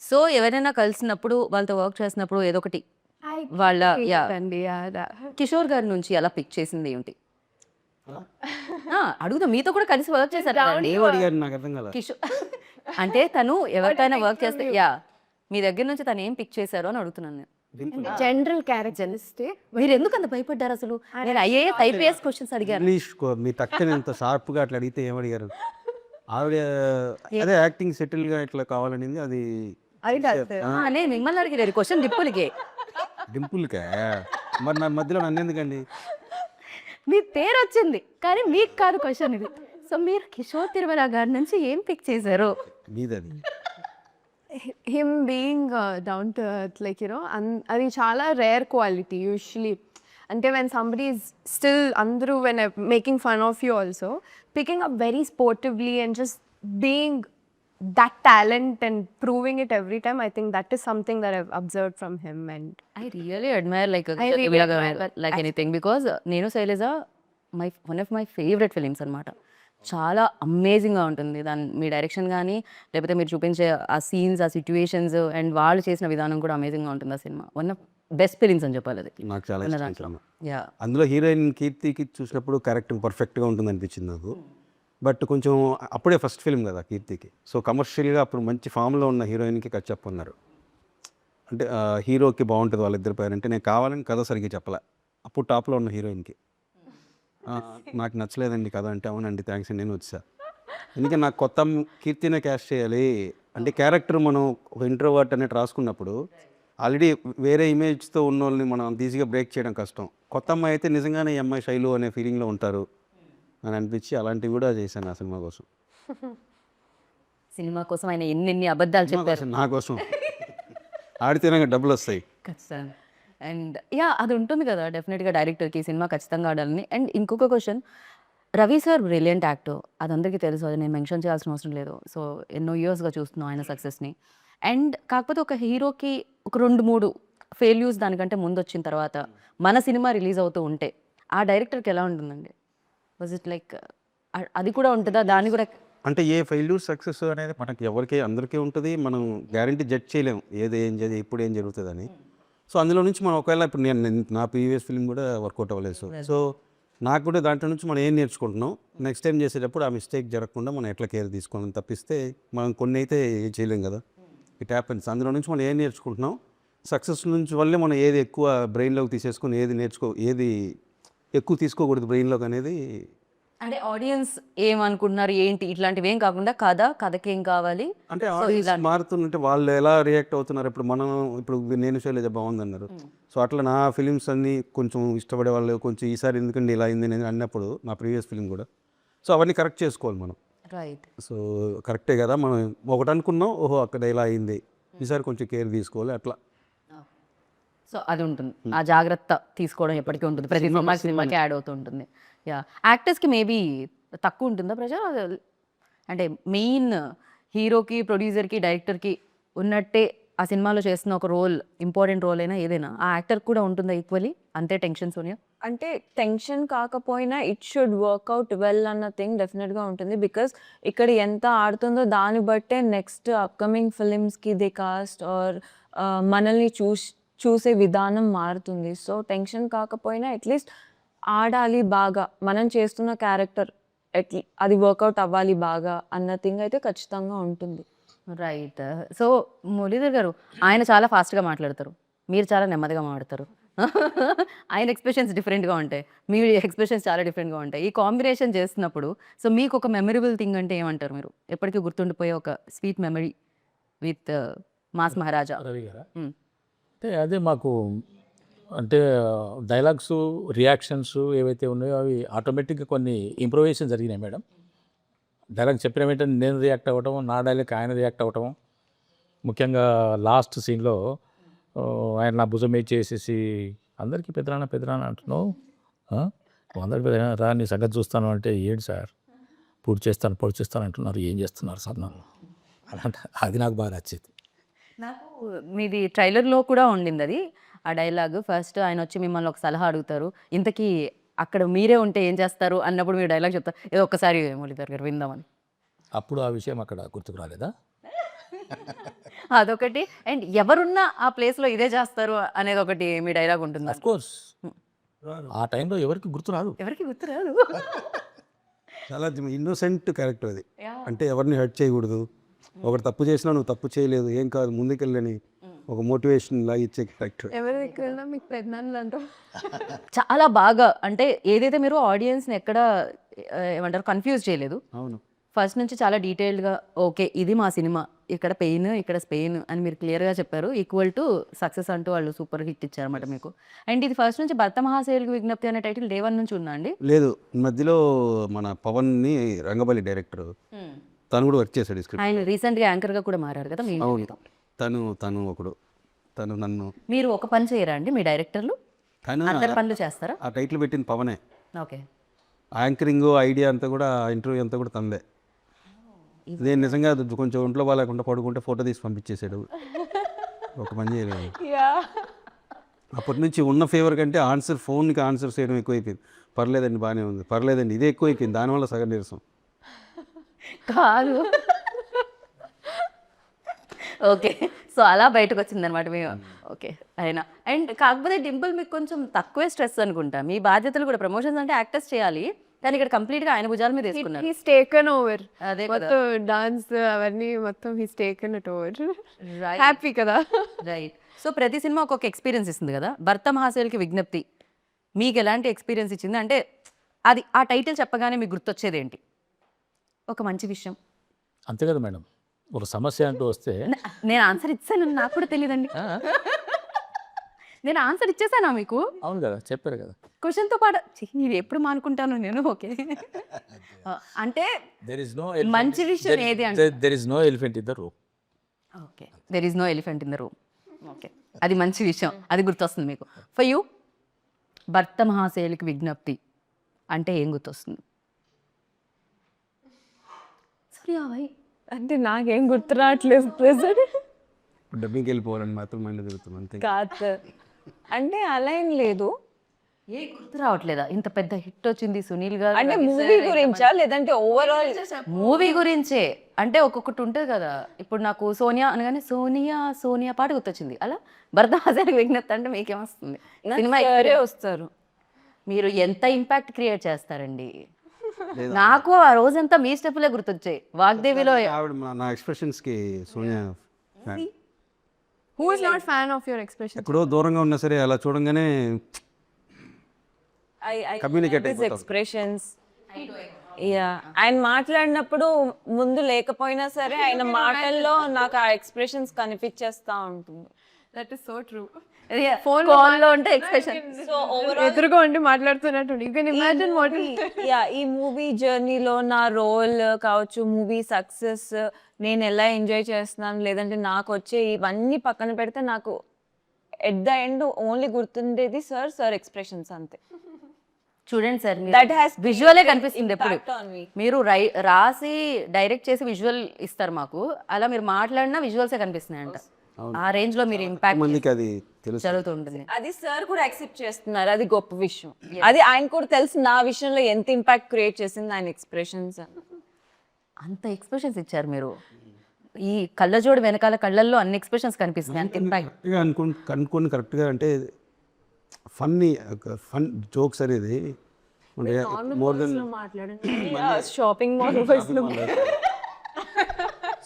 so ఎవరైనా కలిసినప్పుడు వాళ్ళతో work చేసినప్పుడు ఏదో ఒకటి వాళ్ళ అండి కిషోర్ గారి నుంచి అలా పిక్ చేసింది ఏంటి అడుగుతా. మీతో కూడా కలిసి వర్క్ చేశారు నాకు అర్థం కదా. కిషోర్ అంటే తను ఎవరికైనా వర్క్ చేస్తే యా మీ దగ్గర నుంచి తను ఏం పిక్ చేశారో అని అడుగుతున్నాను నేను. General characteristic. మీరు ఎందుకు అంత భయపడ్డారు అసలు? నేను ఐఏఎస్ ఐపీఎస్ క్వశ్చన్స్ అడిగాను. ఇంగ్లీష్ మీ తక్కని ఎంత షార్ప్గా అట్లా అడిగితే ఏమడిగారు? ఆవిడ అదే యాక్టింగ్ సెటిల్గా ఇట్లా కావాలనింది. అది నేను మిమ్మల్ని అడిగారు క్వశ్చన్ డింపుల్కే. మరి నా మధ్యలో నన్ను ఎందుకండి? మీ పేరు వచ్చింది కానీ మీకు కాదు క్వశ్చన్ ఇది. సో మీరు కిషోర్ తిరుమల గారి నుంచి ఏం పిక్ చేశారు? మీదది him being down to earth, like you know, అది చాలా రేర్ క్వాలిటీ యూజువలీ. అంటే when somebody is still అందరూ when I'm making fun of you also, picking up very sportively and just being that talent and proving it every time, I think that is something that I've observed from him. And I really admire like anything because నేను Shailaja one of my favorite films అన్నమాట. చాలా అమేజింగ్గా ఉంటుంది దాని మీ direction కానీ లేకపోతే మీరు చూపించే ఆ సీన్స్, ఆ సిచ్యువేషన్స్ అండ్ వాళ్ళు చేసిన విధానం కూడా అమేజింగ్గా ఉంటుంది. ఆ cinema one of best films అని చెప్పాలి. అది నాకు చాలా ఇష్టం. అందులో హీరోయిన్ కీర్తికి చూసినప్పుడు క్యారెక్టర్ పర్ఫెక్ట్గా ఉంటుంది అనిపించింది నాకు. బట్ కొంచెం అప్పుడే ఫస్ట్ ఫిల్మ్ కదా కీర్తికి. సో కమర్షియల్గా అప్పుడు మంచి ఫామ్లో ఉన్న హీరోయిన్కి కట్ చెప్పన్నారు. అంటే హీరోకి బాగుంటుంది వాళ్ళిద్దరి పేరు అంటే నేను కావాలని కథ సరిగ్గా చెప్పలే. అప్పుడు టాప్లో ఉన్న హీరోయిన్కి నాకు నచ్చలేదండి కథ అంటే, అవునండి థ్యాంక్స్ అండి నేను వచ్చా. ఎందుకంటే నాకు కొత్త కీర్తినే క్యాస్ట్ చేయాలి అంటే క్యారెక్టర్ మనం ఒక ఇంట్రోవర్ట్ అనేది రాసుకున్నప్పుడు ఆల్రెడీ వేరే ఇమేజ్తో ఉన్న వాళ్ళని మనం ఈజీగా బ్రేక్ చేయడం కష్టం. కొత్త అమ్మాయి అయితే నిజంగానే ఈ అమ్మాయి శైలు అనే ఫీలింగ్లో ఉంటారు అని అనిపించి అలాంటివి కూడా చేశాను ఆ సినిమా కోసం. సినిమా కోసం ఆయన ఎన్ని అబద్ధాలు చెప్పారు. నా కోసం ఆడితేనే డబ్బులు వస్తాయి. ఖచ్చితంగా. అండ్ యా అది ఉంటుంది కదా డెఫినెట్గా డైరెక్టర్కి సినిమా ఖచ్చితంగా ఆడాలని. అండ్ ఇంకొక question, Ravi sir brilliant actor, అది అందరికీ తెలుసు, అది నేను మెన్షన్ చేయాల్సిన అవసరం లేదు. సో ఎన్నో ఇయర్స్గా చూస్తున్నాం ఆయన సక్సెస్ని. అండ్ కాకపోతే ఒక హీరోకి ఒక 2-3 ఫెయిల్యూర్స్ దానికంటే ముందు వచ్చిన తర్వాత మన సినిమా రిలీజ్ అవుతూ ఉంటే ఆ డైరెక్టర్కి ఎలా ఉంటుందండి? వాజ్ ఇట్ లైక్ అది కూడా ఉంటుందా? దాన్ని కూడా అంటే ఏ ఫెయిల్యూర్ సక్సెస్ అనేది మనకి ఎవరికి అందరికీ ఉంటుంది. మనం గ్యారంటీ జడ్జ్ చేయలేం ఏది ఏం చేయాలి ఇప్పుడు ఏం జరుగుతుందని. సో అందులో నుంచి మనం ఒకవేళ ఇప్పుడు నా ప్రీవియస్ ఫిల్మ్ కూడా వర్కౌట్ అవ్వలేదు. సో నాకు కూడా దాంట్లో నుంచి మనం ఏం నేర్చుకుంటున్నాం, నెక్స్ట్ టైం చేసేటప్పుడు ఆ మిస్టేక్ జరగకుండా మనం ఎట్లా కేర్ తీసుకోవాలని తప్పిస్తే మనం కొన్ని అయితే ఏం చేయలేం కదా, ఇట్ హ్యాపెన్స్. అందులో నుంచి మనం ఏం నేర్చుకుంటున్నాం, సక్సెస్ నుంచి వల్లే మనం ఏది ఎక్కువ బ్రెయిన్లోకి తీసేసుకుని ఏది ఎక్కువ తీసుకోకూడదు బ్రెయిన్లోకి అనేది. అంటే ఆడియన్స్ ఏమనుకుంటున్నారు ఏంటి ఇట్లాంటివి ఏం కాకుండా కథకి ఏం కావాలి అంటే ఆడియన్స్ మారుతుంటే వాళ్ళు ఎలా రియాక్ట్ అవుతున్నారు. ఇప్పుడు నేను శైలజ బాగుందన్నారు. సో అట్లా నా ఫిలిమ్స్ అన్నీ కొంచెం ఇష్టపడే వాళ్ళు కొంచెం ఈసారి ఎందుకండి ఇలా అయింది నేను అన్నప్పుడు నా ప్రీవియస్ ఫిలిం కూడా, సో అవన్నీ కరెక్ట్ చేసుకోవాలి మనం. రైట్. సో కరెక్టే కదా, మనం ఒకటి అనుకున్నాం, ఓహో అక్కడ ఇలా అయింది, ఈసారి కొంచెం కేర్ తీసుకోవాలి అట్లా. సో అది ఉంటుంది, ఆ జాగ్రత్త తీసుకోవడం ఎప్పటికీ ఉంటుంది, ప్రతి సినిమాకి యాడ్ అవుతూ ఉంటుంది. యా యాక్టర్స్కి మేబీ తక్కువ ఉంటుందా ప్రజ? అంటే మెయిన్ హీరోకి ప్రొడ్యూసర్కి డైరెక్టర్కి ఉన్నట్టే ఆ సినిమాలో చేస్తున్న ఒక రోల్, ఇంపార్టెంట్ రోల్ అయినా ఏదైనా ఆ యాక్టర్ కూడా ఉంటుందా ఈక్వలీ అంతే టెన్షన్స్ ఉన్నాయా? అంటే టెన్షన్ కాకపోయినా ఇట్ షుడ్ వర్క్అవుట్ వెల్ అన్న థింగ్ డెఫినెట్గా ఉంటుంది. బికాస్ ఇక్కడ ఎంత ఆడుతుందో దాన్ని బట్టే నెక్స్ట్ అప్కమింగ్ ఫిలిమ్స్కి ది కాస్ట్ ఆర్ మనల్ని చూసే విధానం మారుతుంది. సో టెన్షన్ కాకపోయినా అట్లీస్ట్ ఆడాలి బాగా, మనం చేస్తున్న క్యారెక్టర్ అది వర్కౌట్ అవ్వాలి బాగా అన్న థింగ్ అయితే ఖచ్చితంగా ఉంటుంది. రైట్. సో మురళీధర్ గారు ఆయన చాలా ఫాస్ట్గా మాట్లాడతారు, మీరు చాలా నెమ్మదిగా మాట్లాడతారు. ఆయన ఎక్స్ప్రెషన్స్ డిఫరెంట్గా ఉంటాయి, మీ ఎక్స్ప్రెషన్స్ చాలా డిఫరెంట్గా ఉంటాయి. ఈ కాంబినేషన్ చేస్తున్నప్పుడు సో మీకు ఒక మెమరబుల్ థింగ్ అంటే ఏమంటారు మీరు? ఎప్పటికీ గుర్తుండిపోయే ఒక స్వీట్ మెమరీ విత్ మాస్ మహారాజా. రవి గారా? అంటే అదే మాకు అంటే డైలాగ్స్ రియాక్షన్స్ ఏవైతే ఉన్నాయో అవి ఆటోమేటిక్గా కొన్ని ఇంప్రూవేషన్ జరిగినాయి మేడం. డైలాగ్ చెప్పిన వెంటనే నేను రియాక్ట్ అవ్వటం, నా డైలాగ్ ఆయన రియాక్ట్ అవ్వటం. ముఖ్యంగా లాస్ట్ సీన్లో ఆయన నా భుజం మీద చేసేసి అందరికీ పెద్దనాన్న అంటున్నావు, అందరికి పెద్దనా రా నీ సంగతి చూస్తాను అంటే ఏంటి సార్ పూర్తి చేస్తాను అంటున్నారు, ఏం చేస్తున్నారు సార్ నన్ను అలాంటి. అది నాకు బాగా నచ్చింది. నాకు మీది ట్రైలర్లో కూడా ఉండింది అది, ఆ డైలాగ్. ఫస్ట్ ఆయన వచ్చి మిమ్మల్ని ఒక సలహా అడుగుతారు, ఇంతకీ అక్కడ మీరే ఉంటే ఏం చేస్తారు అన్నప్పుడు మీరు డైలాగ్ చెప్తారు, ఏదో ఒక్కసారి మురళీధర్ గారు విందామని. అప్పుడు ఆ విషయం అక్కడ గుర్తుకు రాలేదా? అదొకటి. అండ్ ఎవరున్నా ఆ ప్లేస్లో ఇదే చేస్తారు అనేది ఒకటి మీ డైలాగ్ ఉంటుంది. అఫ్ కోర్స్ ఆ టైంలో ఎవరికి గుర్తురాదు. ఎవరికి గుర్తురాదు. చాలా ఇన్నోసెంట్ క్యారెక్టర్ అది. అంటే ఎవరిని హర్ట్ చేయకూడదు, ఒకటి తప్పు చేసినా నువ్వు తప్పు చేయలేదు ఏం కాదు ముందుకెళ్ళని ఒక మోటివేషన్ లాగా ఇచ్చే క్యారెక్టర్. ఎవరి దగ్గర మీకు పెద్దనాన్నలు అంటారు. చాలా బాగా అంటే ఏదైతే మీరు ఆడియన్స్ని ఎక్కడ ఏమంటారు కన్ఫ్యూజ్ చేయలేదు. అవును, ఫస్ట్ నుంచి చాలా డీటెయిల్డ్గా ఓకే ఇది మా సినిమా, ఇక్కడ పెయిన్ ఇక్కడ స్పెయిన్ అని మీరు క్లియర్గా చెప్పారు. ఈక్వల్ టు సక్సెస్ అంటూ వాళ్ళు సూపర్ హిట్ ఇచ్చారన్నమాట మీకు. అండ్ ఇది ఫస్ట్ నుంచి భర్త మహాశైలుకి విజ్ఞప్తి అనే టైటిల్ డే 1 నుంచి ఉందా అండి? లేదు, మధ్యలో మన పవన్ని రంగబలి డైరెక్టర్ తను కూడా వర్క్ చేశాడు స్క్రిప్ట్. ఆయన రీసెంట్గా యాంకర్గా కూడా మారారు కదా మీ. అవును, తను నన్ను. మీరు ఒక పని చేయరా అండి మీ డైరెక్టర్లు? తను అందరి పనులు చేస్తారా? ఆ టైటిల్ పెట్టిన పవనే. ఓకే. యాంకరింగ్ ఐడియా అంతా కూడా ఇంటర్వ్యూ అంతా కూడా తందే. నేను నిజంగా కొంచెం ఒంట్లో బాగాలేకుండా పడుకుంటే ఫోటో తీసి పంపించేసాడు, ఒక పని చేయలేదు. అప్పటి నుంచి ఉన్న ఫేవర్ కంటే ఫోన్కి ఆన్సర్ చేయడం ఎక్కువైపోయింది. పర్లేదండి బాగానే ఉంది, పర్లేదండి ఇదే ఎక్కువైపోయింది, దానివల్ల సగం నీరసం. కాదు ఓకే. సో అలా బయటకు వచ్చింది అనమాట మేము. ఓకే అయినా అండ్ కాకపోతే డింపుల్ మీకు కొంచెం తక్కువే స్ట్రెస్ అనుకుంటా, మీ బాధ్యతలు కూడా ప్రమోషన్స్ అంటే యాక్టర్స్ చేయాలి కానీ ఇక్కడ కంప్లీట్గా ఆయన భుజాల మీద వేసుకున్నారు. He's taken over. అదే మొత్తం డాన్స్ అవన్నీ మొత్తం he's taken it over. Happy కదా. రైట్. సో ప్రతి సినిమా ఒక్కొక్క ఎక్స్పీరియన్స్ ఇస్తుంది కదా. భర్త మహాశైలుకి విజ్ఞప్తి మీకు ఎలాంటి ఎక్స్పీరియన్స్ ఇచ్చింది? అంటే అది ఆ టైటిల్ చెప్పగానే మీకు గుర్తొచ్చేది ఏంటి? ఒక మంచి విషయం? అంతే కదా మేడం, ఒక సమస్య అంటూ వస్తే నేను ఆన్సర్ ఇచ్చాను, నాకు కూడా తెలియదండి. నేను ఆన్సర్ ఇచ్చేసానా మీకు? అవును కదా, చెప్పారు కదా. క్వశ్చన్తో పాటు నేను ఎప్పుడు మానుకుంటాను నేను. ఓకే, అంటే మంచి విషయం ఏది అంటే there is no elephant in the room. Okay, there is no elephant in the room. Okay, అది మంచి విషయం, అది గుర్తొస్తుంది మీకు. ఫర్ యూ, భర్త మహాశయులకి విజ్ఞప్తి అంటే ఏం గుర్తొస్తుంది? సరే భాయ్, అంటే నాకేం గుర్తు రావట్లేదు ప్రెసెంట్. డబ్బింగ్కి వెళ్ళిపోవాలని మాత్రం మైండ్ తిరుగుతుంది అంతే. కాదు సార్, అంటే అలా ఏం లేదు. ఏ గుర్తు రావట్లేదా? ఇంత పెద్ద హిట్ వచ్చింది సునీల్ గారు, అంటే మూవీ గురించా లేదంటే ఓవరాల్? మూవీ గురించే. అంటే ఒక్కొక్కటి ఉంటుంది కదా. ఇప్పుడు నాకు సోనియా అనగానే సోనియా సోనియా పాట గుర్తొచ్చింది. అలా భర్త మహాశయులకి విజ్ఞప్తి అంటే మీకేమొస్తుంది? సినిమా సరే వస్తారు. మీరు ఎంత ఇంపాక్ట్ క్రియేట్ చేస్తారండి. నాకు ఆ రోజంతా మీ స్టెప్లే గుర్తొచ్చాయి. వాగ్దేవిలో ఆవిడ నా ఎక్స్ప్రెషన్స్కి Sonia fan. Who is not fan of your expression? ఎక్కడో దూరంగా ఉన్నా సరే అలా చూడంగానే Communicate అయిపోతాం. ఎక్స్ప్రెషన్స్. యా, ఆయన మాట్లాడినప్పుడు ముందు లేకపోయినా సరే ఆయన మాటల్లో నాకు ఆ ఎక్స్ప్రెషన్స్ కనిపించేస్తా ఉంటుంది. That is so true. ఫోన్లో ఉంటే ఎక్స్ప్రెషన్. సో ఓవరాల్ ఎదురుగా ఉండి మాట్లాడుతున్నట్టు. You can imagine what yeah, ఈ మూవీ జర్నీలో నా రోల్ కావచ్చు, మూవీ సక్సెస్, నేను ఎలా ఎంజాయ్ చేస్తున్నాను, లేదంటే నాకు వచ్చే ఇవన్నీ పక్కన పెడితే నాకు ఎట్ ద ఎండ్ ఓన్లీ గుర్తుండేది సార్ ఎక్స్ప్రెషన్స్ అంతే. చూడండి సార్, That has విజువలే కనిపిస్తుంది ఎప్పుడు. impact on me. మీరు రాసి డైరెక్ట్ చేసి విజువల్ ఇస్తారు మాకు, అలా మీరు మాట్లాడినా విజువల్సే కనిపిస్తున్నాయి అంట. ఆ రేంజ్ లో మీరు ఇంపాక్ట్ మందికి అది తెలుసు. జరుగుతుంటుంది. అది సార్ కూడా యాక్సెప్ట్ చేస్తున్నారు, అది గొప్ప విషయం. అది ఆయన కూడా తెలుసు నా విషయంలో ఎంత ఇంపాక్ట్ క్రియేట్ చేసింది ఆయన ఎక్స్ప్రెషన్స్. అంత ఎక్స్ప్రెషన్స్ ఇచ్చారు మీరు. ఈ కళ్ళజోడు వెనకాల కళ్ళల్లో అన్ని ఎక్స్ప్రెషన్స్ కనిపిస్తున్నాయి. అంత ఇంపాక్ట్. కరెక్ట్గా కనుక్కొని కరెక్ట్గా అంటే ఫన్ జోక్స్ అనేది more than shopping mall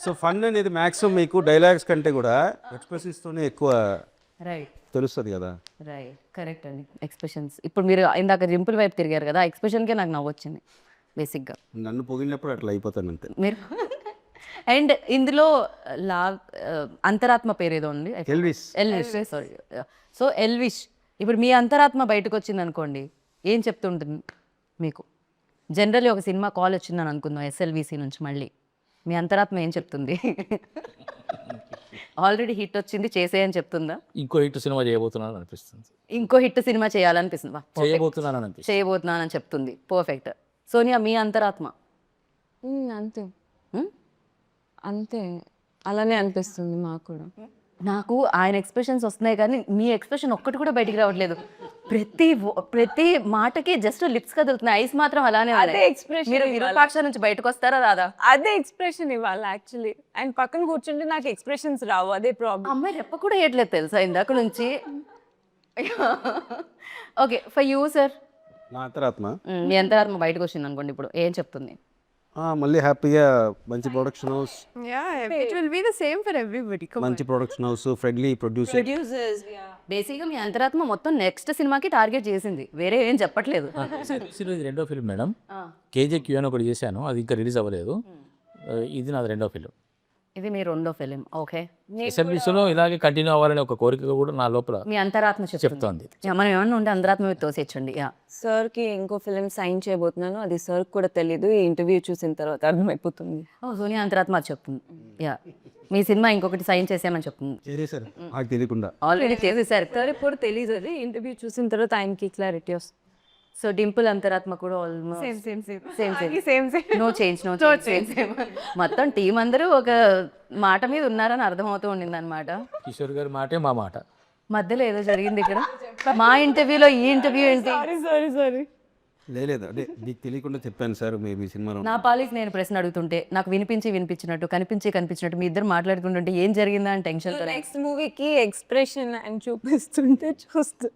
so fun అనేది మ్యాక్సిమం మీకు డైలాగ్స్ కంటే కూడా ఎక్స్ప్రెషన్స్తోనే ఎక్కువ రైట్ తెలుస్తుంది కదా. రైట్, కరెక్ట్ అండి. ఎక్స్ప్రెషన్స్ ఇప్పుడు మీరు ఇందాక రింపుల్ వైపు తిరిగారు కదా, ఆ ఎక్స్ప్రెషన్కే నాకు నవ్వు వచ్చింది బేసిక్గా. నన్ను పొగిడినప్పుడు అట్లా అయిపోతాను అంతే. మీరు అండ్ ఇందులో అంతరాత్మ పేరు ఏదో ఉంది, ఎల్విస్. సారీ. సో ఎల్విష్, ఇప్పుడు మీ అంతరాత్మ బయటకు వచ్చింది అనుకోండి, ఏం చెప్తుంటుంది మీకు? జనరల్లీ ఒక సినిమా కాల్ వచ్చిందని అనుకుందాం ఎస్ఎల్విసి నుంచి, మళ్ళీ మీ అంతరాత్మ ఏం చెప్తుంది? ఆల్రెడీ హిట్ వచ్చింది చేసేయని చెప్తుందా? ఇంకో హిట్ సినిమా చేయబోతున్నాను అనిపిస్తుంది. ఇంకో హిట్ సినిమా చేయాలనిపిస్తుంది, చేయబోతున్నానని చెప్తుంది. పర్ఫెక్ట్. సోనియా, మీ అంతరాత్మ? అంతే అంతే, అలానే అనిపిస్తుంది మాకు కూడా. నాకు ఆయన ఎక్స్ప్రెషన్స్ వస్తున్నాయి కానీ మీ ఎక్స్ప్రెషన్ ఒక్కటి కూడా బయటికి రావట్లేదు. ప్రతి మాటకి జస్ట్ లిప్స్ కదులుతున్నాయి, ఐస్ మాత్రం అలానే ఉన్నాయి. అదే expression మీరు విరూపాక్ష నుంచి బయటకు వస్తారా రాదా? అదే ఎక్స్ప్రెషన్ ఇవ్వాలి యాక్చువల్లీ. అండ్ పక్కన కూర్చుంటే నాకు ఎక్స్ప్రెషన్స్ రావు, అదే ప్రాబ్లం. అమ్మాయి రెప్ప కూడా వేయట్లేదు తెలుసా ఇందాక నుంచి. ఓకే, ఫర్ యూ సార్, నా అంతరాత్మ మీ అంతరాత్మ బయటకు వచ్చింది అనుకోండి, ఇప్పుడు ఏం చెప్తుంది? మళ్ళీ హ్యాపీగా మంచి production house, it will be the same for everybody. Come on. మంచి production house, friendly producer. Producers బేసిక్గా మీ అంతరాత్మ మొత్తం నెక్స్ట్ సినిమాకి టార్గెట్ చేసింది, వేరే ఏం చెప్పట్లేదు. ఇది రెండో ఫిల్మ్ మేడం. కేజేక్యూ అని ఒకటి చేశాను, అది ఇంకా రిలీజ్ అవ్వలేదు. ఇది నాది రెండో ఫిల్మ్. ఇది మీ రెండో ఫిలిం. ఓకే, ఎస్ఎల్బిసిలో ఇలాగే కంటిన్యూ అవ్వాలనే ఒక కోరిక కూడా నా లోపల మీ అంతరాత్మ చెప్తోంది. మనం ఏమన్నా ఉంటే అంతరాత్మ మీద తోసేచ్చండి. సార్కి ఇంకో ఫిలిం సైన్ చేయబోతున్నాను, అది సార్ కూడా తెలీదు, ఈ ఇంటర్వ్యూ చూసిన తర్వాత అర్థమైపోతుంది. ఓ, సోనియా అంతరాత్మ అది చెప్తుంది. మీ సినిమా ఇంకొకటి సైన్ చేసామని చెప్తుంది. చేసేసారు నాకు తెలియకుండా. ఆల్రెడీ చేసేసారు. సార్ ఇప్పుడు తెలీదు, అది ఇంటర్వ్యూ చూసిన తర్వాత ఆయనకి క్లారిటీ వస్తుంది. సో డింపుల్ అంతరాత్మ కూడా ఆల్మోస్ట్ Same. No change. మొత్తం టీం అందరూ ఒక మాట మీద ఉన్నారని అర్థమవుతూ ఉండింది అనమాట. కిషోర్ గారి మాటే మా మాట. మధ్యలో ఏదో జరిగింది ఇక్కడ. మా ఇంటర్వ్యూలో ఈ ఇంటర్వ్యూ ఏంటి? సారీ లేదు అంటే నీకు తెలియకుండా చెప్పాను సార్ మీ సినిమాలో. నా పాలికి నేను ప్రశ్న అడుగుతుంటే నాకు వినిపించినట్టు కనిపించినట్టు మీ ఇద్దరు మాట్లాడుకుంటుంటే ఏం జరిగిందా అని టెన్షన్తో. నెక్స్ట్ మూవీకి ఎక్స్ప్రెషన్ అని చూపిస్తుంటే చూస్తూ.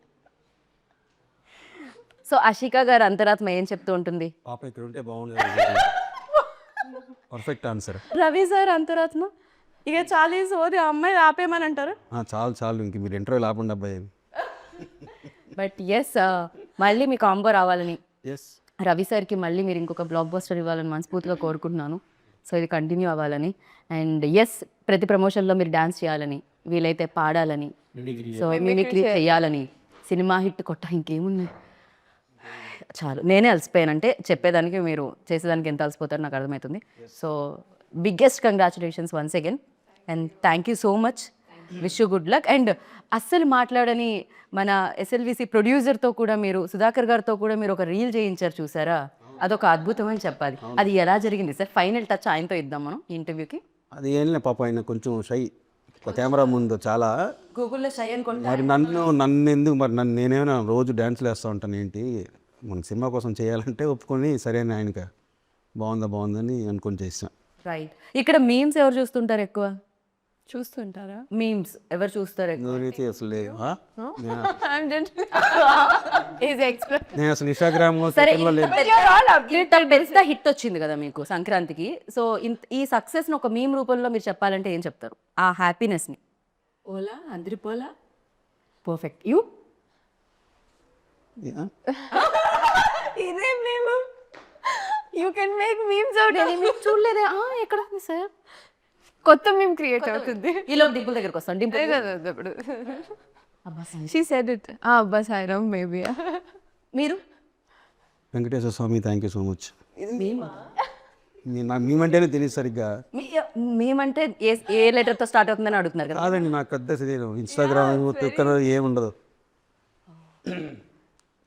సో అషికా గారు అంతరాత్మ ఏం చెప్తూ ఉంటుంది? పాప ఇక్కడ ఉంటే బాగుండేది. Perfect answer. రవి సార్ అంతరాత్మ ఇక చాలా సోది, అమ్మాయి ఆపేమని అంటారు. చాలు ఇంక మీరు ఇంటర్వ్యూ ఆపండి అబ్బాయి. బట్ ఎస్, మళ్ళీ మీ కాంబో రావాలని. ఎస్, రవి సార్కి మళ్ళీ మీరు ఇంకొక బ్లాక్ బస్టర్ ఇవ్వాలని మనస్ఫూర్తిగా కోరుకుంటున్నాను. సో ఇది కంటిన్యూ అవ్వాలని. అండ్ ఎస్, ప్రతి ప్రమోషన్లో మీరు డ్యాన్స్ చేయాలని, వీలైతే పాడాలని, సో మిమిక్రీ చేయాలని, సినిమా హిట్ కొట్ట ఇంకేముంది చాలు. నేనే అలసిపోయాను, అంటే చెప్పేదానికి మీరు చేసేదానికి ఎంత అలసిపోతారో నాకు అర్థమవుతుంది. So biggest congratulations once again and thank you so much. Wish you good luck. And అస్సలు మాట్లాడని మన ఎస్ఎల్విసి ప్రొడ్యూసర్తో కూడా మీరు, సుధాకర్ గారితో కూడా మీరు ఒక రీల్ చేయించారు చూసారా, అదొక అద్భుతం అని చెప్పాలి. అది ఎలా జరిగింది సార్? ఫైనల్ టచ్ ఆయనతో ఇద్దాం మనం ఈ ఇంటర్వ్యూకి. అది ఏం లేదు పాప, ఆయన కొంచెం షై కెమెరా ముందు చాలా. గూగుల్లో షై అనుకుంటా. మరి నన్ను ఎందుకు మరి నేనేమైనా రోజు డ్యాన్స్లు వేస్తూ ఉంటాను ఏంటి, మన సినిమా కోసం చేయాలంటే ఒప్పుకొని సరే అని ఆయనకి బాగుందని అనుకొని చేసాం. రైట్. ఇక్కడ మీమ్స్ ఎవరు చూస్తుంటారు ఎక్కువ? చూస్తుంటారా? మీమ్స్ ఎవరు చూస్తారు ఎక్కువ? ఎవరైతే అసలు లేదు. నేను అసలు ఇన్స్టాగ్రామ్ సరే, లేదు. ఇంత పెద్ద హిట్ వచ్చింది కదా మీకు సంక్రాంతికి. సో ఈ సక్సెస్ని ఒక మీమ్ రూపంలో మీరు చెప్పాలంటే ఏం చెప్తారు? ఆ హ్యాపీనెస్ని. ఓలా అందరి పోలా పర్ఫెక్ట్. యూ ఇదే మేము you can make memes out. చూడలేదే ఎక్కడ ఉంది సార్? కొత్త మేము క్రియేట్ అవుతుంది. ఈలో డింపుల్ దగ్గరకు వస్తాం. డింపుల్ ఇప్పుడు షీ సెడ్ ఇట్. అబ్బా సాయిరామ్ మేబీ. మీరు వెంకటేశ్వర స్వామి థ్యాంక్ యూ సో మచ్. మేమంటేనే తెలియదు సరిగ్గా. మేమంటే ఏ లెటర్తో స్టార్ట్ అవుతుందని అడుగుతున్నారు కదా. కాదండి, నాకు పెద్ద తెలియదు. ఇన్స్టాగ్రామ్ ట్విట్టర్ ఏముండదు.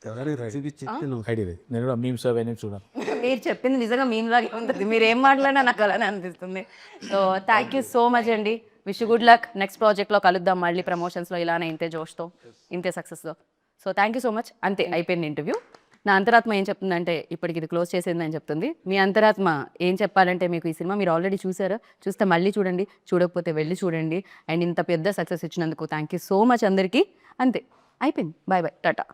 ఎవరైనా చూపించి ఐడియా లేదు. నేను కూడా మీమ్స్ అవన్నీ చూడాలి. మీరు చెప్పింది నిజంగా మీమ్ లాగే ఉంటుంది. మీరు ఏం మాట్లాడినా నాకు అలానే అనిపిస్తుంది. So thank you so much అండి. Wish good luck. నెక్స్ట్ ప్రాజెక్ట్లో కలుద్దాం మళ్ళీ, ప్రమోషన్స్లో ఇలానే ఇంతే జోష్తో, ఇంతే సక్సెస్తో. So thank you so much. అంతే, అయిపోయింది ఇంటర్వ్యూ. నా అంతరాత్మ ఏం చెప్తుందంటే ఇప్పటికి ఇది క్లోజ్ చేసిందని చెప్తుంది. మీ అంతరాత్మ ఏం చెప్పాలంటే, మీకు ఈ సినిమా మీరు ఆల్రెడీ చూసారా, చూస్తే మళ్ళీ చూడండి, చూడకపోతే వెళ్ళి చూడండి. అండ్ ఇంత పెద్ద సక్సెస్ ఇచ్చినందుకు థ్యాంక్ యూ సో మచ్ అందరికీ. అంతే, అయిపోయింది. Bye bye, Tata.